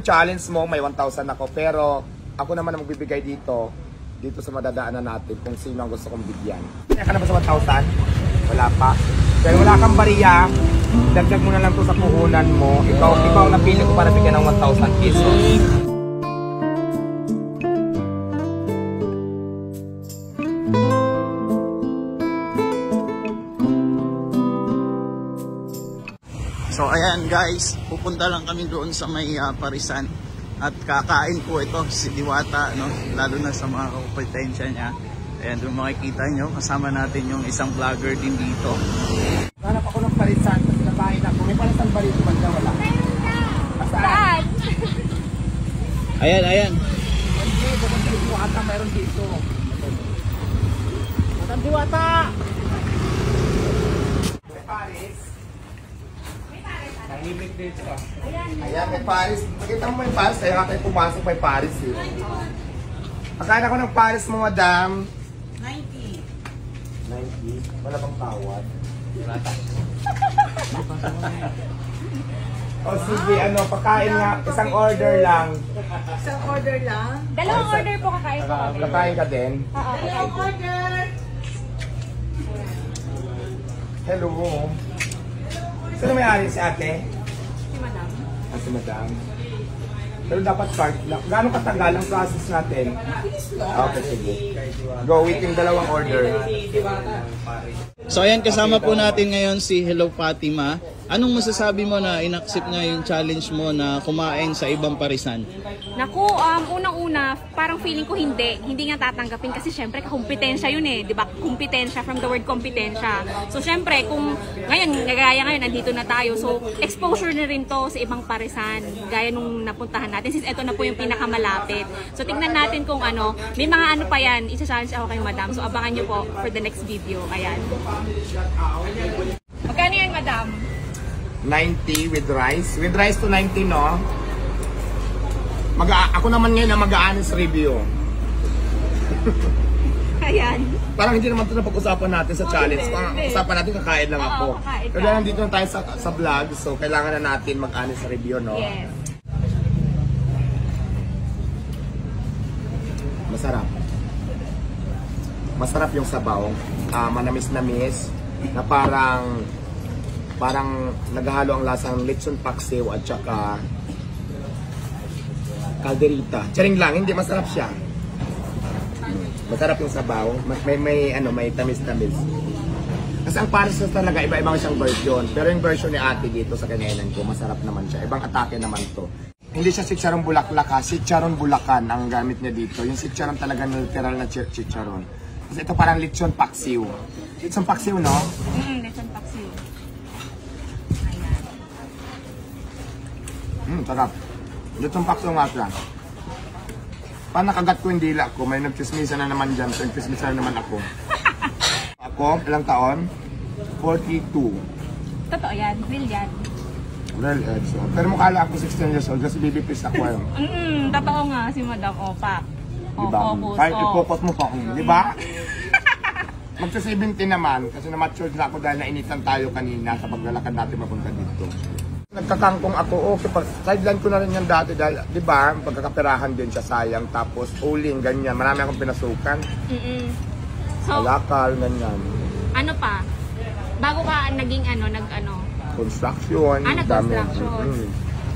yung challenge mo, may 1,000 ako. Pero ako naman ang magbibigay dito sa madadaanan natin kung sino ang gusto kong bigyan. Kaya ka na ba sa 1,000? Wala pa. Pero wala kang bariya, dagdag mo na lang to sa puhunan mo. Ikaw ang napili ko para bigyan ng 1,000 pesos. So ayan guys, pupunta lang kami doon sa may Parisan at kakain po ito si Diwata, no? Lalo na sa mga kompetensya niya. Ayan, doon makikita nyo, kasama natin yung isang vlogger din dito. Hanap ako ng Parisan kasi nabahin ako. May Parisan ba dito banda? Wala. Saan? Ayan. Diwata meron dito. Matang Diwata! May Paris. Nahimik dito ah. Ayan, may Paris. Pakita mo may Paris. Kaya tayo pumasok may Paris eh. Pagkain ako ng Paris mo, madam. 90. 90? Wala bang tawad? O sige, pagkain nga. Isang order lang. Isang order lang? Dalawang order po kakain po kami. Kakain ka din? Dalawang order! Hello. Sino may-ari si ate? Si Madam. Si Madam. Pero dapat cart lang. Gano'ng katagal ang process natin? Okay, sige. Go, waiting dalawang order. So ayan, kasama po natin ngayon si Hello Fatima. Anong masasabi mo na inaccept nga yung challenge mo na kumain sa ibang Parisan? Naku, unang-una, parang feeling ko hindi nga tatanggapin kasi syempre kompetensya yun eh, 'di ba? Kompetensya from the word kompetensya. So syempre, kung gaya ngayon nandito na tayo, so exposure na rin to sa ibang Parisan, gaya nung napuntahan natin since ito na po yung pinakamalapit. So tignan natin kung may mga pa yan, isa-challenge ako kay Madam. So abangan nyo po for the next video. Ayan. Magkano yan, Madam? 90 with rice. With rice to 90, no? Ako naman ngayon na mag-a-honest review. Ayan. Parang hindi naman ito na pag-usapan natin sa challenge. Pag-usapan natin, kakain lang ako. Kakain ka. Pero nandito na tayo sa vlog, so kailangan na natin mag-honest review, no? Yes. Masarap. Masarap yung sabaw. Manamis-namis. Na parang naghahalo ang lasang lechon paksiw at saka calderita. Charing lang, hindi masarap siya. Masarap yung sabaw. May tamis-tamis. Kasi ang Paris talaga, iba-ibang siyang version. Pero yung version ni ate dito sa kainan ko, masarap naman siya. Ibang atake naman to. Hindi siya chicharon bulaklak ha, chicharon bulakan ang gamit niya dito. Yung chicharon talaga literal na chicharon. Kasi ito parang lechon paksiw. Lechon paksiw, no? Lechon paksiw. Sarap. Lechon paksiw nga siya. Paano nakagat ko yung dila ko? May nagchismisa na naman dyan. So, nagchismisa na naman ako. Ako, ilang taon? 42. Totoo yan, real yan. Real ed. So. Pero mukhala ako 16 years old kasi baby face ako yun. Totoo nga si Madam Opak. Diba? Focus. Kahit i-focus mo pa kung, di ba? Magsa-17 naman kasi na-matured na ako dahil nainitan tayo kanina sa paglalakad natin mapunta dito. Nagkakangkong ako, okay, sideline ko na rin yan dati dahil, di ba, pagkakaperahan din siya sayang, tapos uling, ganyan, marami akong pinasukan. So, alakal, ganyan. ano pa? Bago ka naging Construction, nag-construction.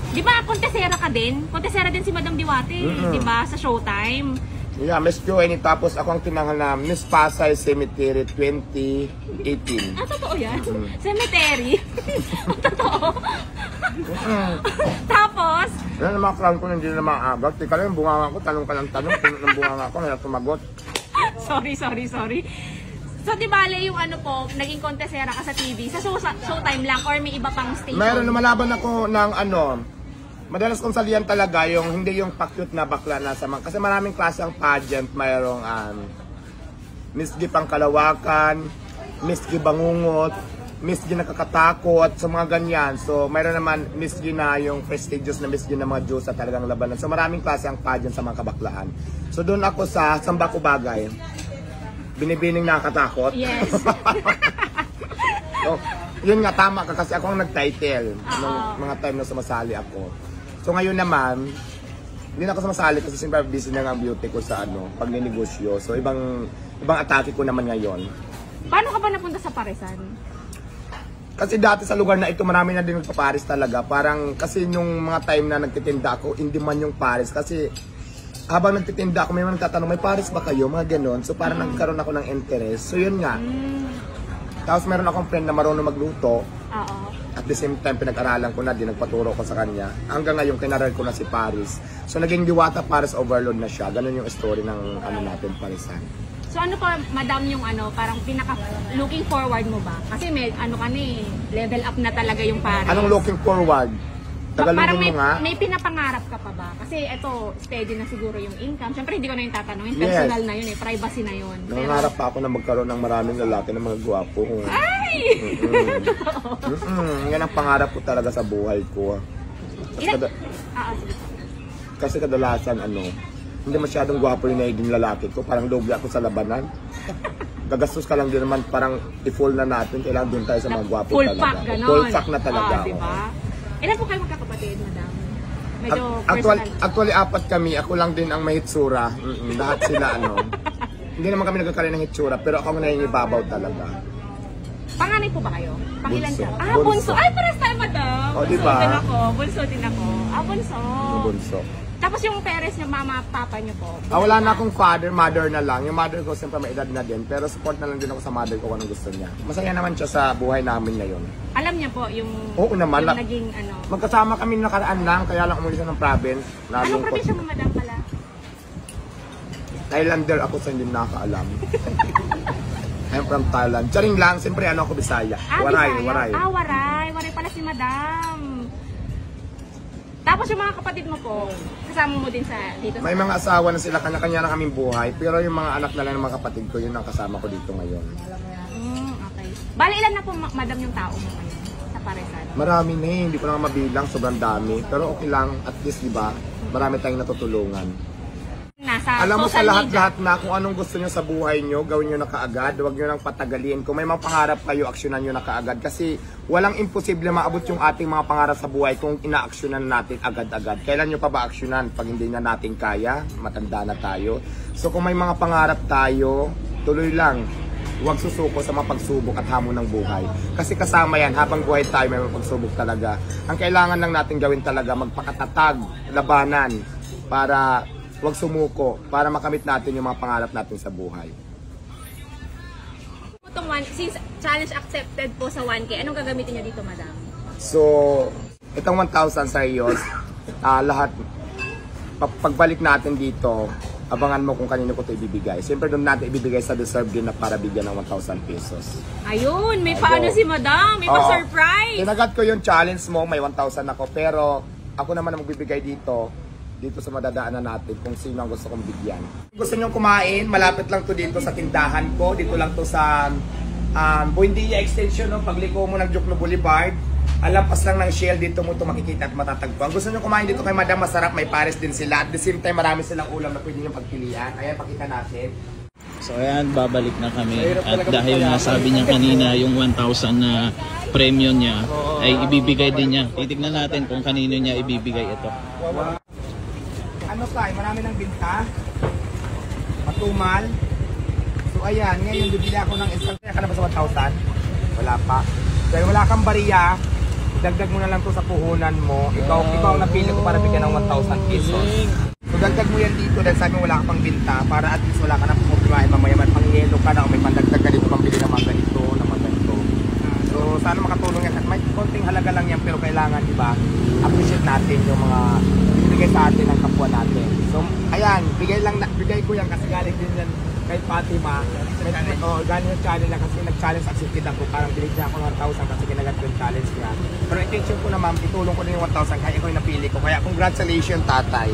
Di ba, kontesera ka din? Kontesera din si Madam Diwate, di ba, sa Showtime. Yeah, Miss QA, tapos ako ang tinanghal na Miss Pasay Cemetery 2018. Totoo yan? Cemetery? Totoo? Tapos? Yan ang mga crown ko, hindi na mga agad. Tika lang, yung bunganga ko, tanong ka ng tanong, puno ng bunganga ko, na tumagot. Sorry. So, di bale yung naging kontesera ka sa TV, sa Showtime lang or may iba pang station? Meron, lumalaban ako ng madalas kong salihan talaga yung hindi yung pa-cute na bakla na sa mga, kasi maraming klase ang pageant, mayroong Miss G Pangkalawakan, Miss G Bangungot, Miss G Nakakatakot, sa mga ganyan. So mayroon naman Miss G na yung prestigious na Miss G na mga Diyosa talagang labanan. So maraming klase ang pageant sa mga kabaklaan. So doon ako sa Sambako Bagay, binibining nakakatakot. Yes. So, yun nga, tama ka kasi ako ang nag-title nung mga time na sumasali ako. So ngayon naman, hindi na ako sumasali kasi siyempre busy na nga ang beauty ko sa pagninegosyo. So ibang atake ko naman ngayon. Paano ka ba napunta sa Parisan? Kasi dati sa lugar na ito, marami na din nagpa-Paris talaga. Parang kasi nung mga time na nagtitinda ako, hindi man yung Paris. Kasi habang nagtitinda ako, may mga nagtatanong, may Paris ba kayo? Mga ganon. So parang nagkaroon ako ng interest. So yun nga. Tapos meron akong friend na marunong magluto. Oo. At the same time, pinag-aralan ko na din, nagpaturo ko sa kanya. Hanggang ngayon, kinaral ko na si Paris. So naging Diwata Paris overload na siya. Ganon yung story ng natin, Parisan. So ano pa, madam, yung parang pinaka looking forward mo ba? Kasi may level up na talaga yung Paris. Anong looking forward? Parang Tagalogin mo nga. may pinapangarap ka pa ba? Kasi ito, steady na siguro yung income. Siyempre, hindi ko na yung tatanungin. Personal na yun privacy na yun. Nangangarap pa ako na magkaroon ng maraming lalaki na mga gwapo. Ay! Yan ang pangarap ko talaga sa buhay ko. Sige. Kasi kadalasan hindi masyadong gwapo yung naging lalaki ko. Parang doble ako sa labanan. Gagastos ka lang din naman, parang i-full na natin. Kailangan doon tayo sa mga gwapo full talaga. Pack, ganon. Full pack na talaga. Diba? Ilan po kayo magkakapatid, madam? Medyo Actually, 4 kami. Ako lang din ang may hitsura. Lahat sila Hindi naman kami nagkakaroon ng hitsura, pero ako ang nangingibabaw talaga. Panganay po ba kayo? Pangilan Bunso. ka? Bunso. Ay, pares tayo, madam. O, diba? Bunso din ako. Bunso. Bunso. Tapos yung parents niyo, mama, papa niyo po? Wala na akong father, mother na lang. Yung mother ko siyempre may edad na din, pero support na lang din ako sa mother ko kung anong gusto niya. Masaya naman siya sa buhay namin ngayon. Alam niya po yung, Oo naman, yung naging magkasama kami nakaraan lang, kaya lang umuwi siya ng province. Anong probinsya mo, madam, pala? Thailander ako sa hindi nakakaalam. I'm from Thailand. Charing lang, siyempre ako Bisaya. Waray. Waray pala si madam. Tapos yung mga kapatid mo po, kasama mo din dito May mga asawa na sila, kanya-kanya na kaming buhay. Pero yung mga anak na lang ng mga kapatid ko, yun ang kasama ko dito ngayon. Okay. Bale, ilan na po, madam, yung tao mo ngayon sa Parisan? Marami na hindi ko na mabilang, sobrang dami. Pero okay lang, at least diba, marami tayong natutulungan. Alam mo sa lahat-lahat na kung anong gusto nyo sa buhay nyo, gawin nyo na kaagad. Huwag nyo nang patagalin. Kung may mga pangarap kayo, aksyonan nyo na kaagad. Kasi walang imposible maabot yung ating mga pangarap sa buhay kung inaaksyonan natin agad-agad. Kailan nyo pa ba aksyonan? Pag hindi na natin kaya, matanda na tayo. So kung may mga pangarap tayo, tuloy lang. Huwag susuko sa mga pagsubok at hamon ng buhay. Kasi kasama yan, habang buhay tayo may mga pagsubok talaga. Ang kailangan lang natin gawin talaga, magpakatatag, labanan, para huwag sumuko para makamit natin yung mga pangarap natin sa buhay. Since challenge accepted po sa 1K, anong gagamitin niyo dito, madam? So, itong 1,000 sa iyos, lahat, pagbalik natin dito, abangan mo kung kanino ko ito ibibigay. Siyempre doon natin ibibigay sa deserve din na para bigyan ng 1,000 pesos. Ayun, may paano si madam, may pa-surprise! Tinagat ko yung challenge mo, may 1,000 ako, pero ako naman ang magbibigay dito sa madadaanan natin kung sino ang gusto kong bigyan. Gusto nyo kumain, malapit lang to dito sa tindahan ko. Dito lang to sa Buendia Extension, pagliko mo ng Jokno Boulevard. Alampas lang ng Shell, dito mo to makikita at matatagpuan. Gusto nyo kumain dito kay Madam, masarap, may Paris din sila. At the same time, marami silang ulam na pwede nyo pagpilian. Ayan, pakita natin. So ayan, babalik na kami. At dahil nasabi niya kanina yung 1,000 na premium niya ay ibibigay din niya. Titignan natin kung kanino niya ibibigay ito. Marami ng binta. Matumal. So ayan, ngayon bibili ako ng isang. Kaya ka na ba sa 1,000? Wala pa. Dahil wala kang bariya, dagdag mo na lang to sa puhunan mo. Ikaw ang napili ko para bigyan ng 1,000 pesos. So dagdag mo yan dito dahil sabi mo wala ka pang binta para at least wala ka na problema. Mamaya may pang-yelo ka na o may pandagdag ka dito pambili ng mga ganito, ng mga ganito. So sana makatulong yan. At may konting halaga lang yan pero kailangan, diba, appreciate natin yung mga bigay sa atin ng kapwa natin. So, ayan, bigay ko yan kasi galing din yan kay Fatima. Galing yung challenge lang kasi nag-challenge accepted ako. Parang binigyan ako ng 1,000 kasi ginagat ko yung challenge niya. Pero intention ko na, ma'am, itulong ko na yung 1,000 kaya ikaw yung napili ko. Kaya congratulations, tatay.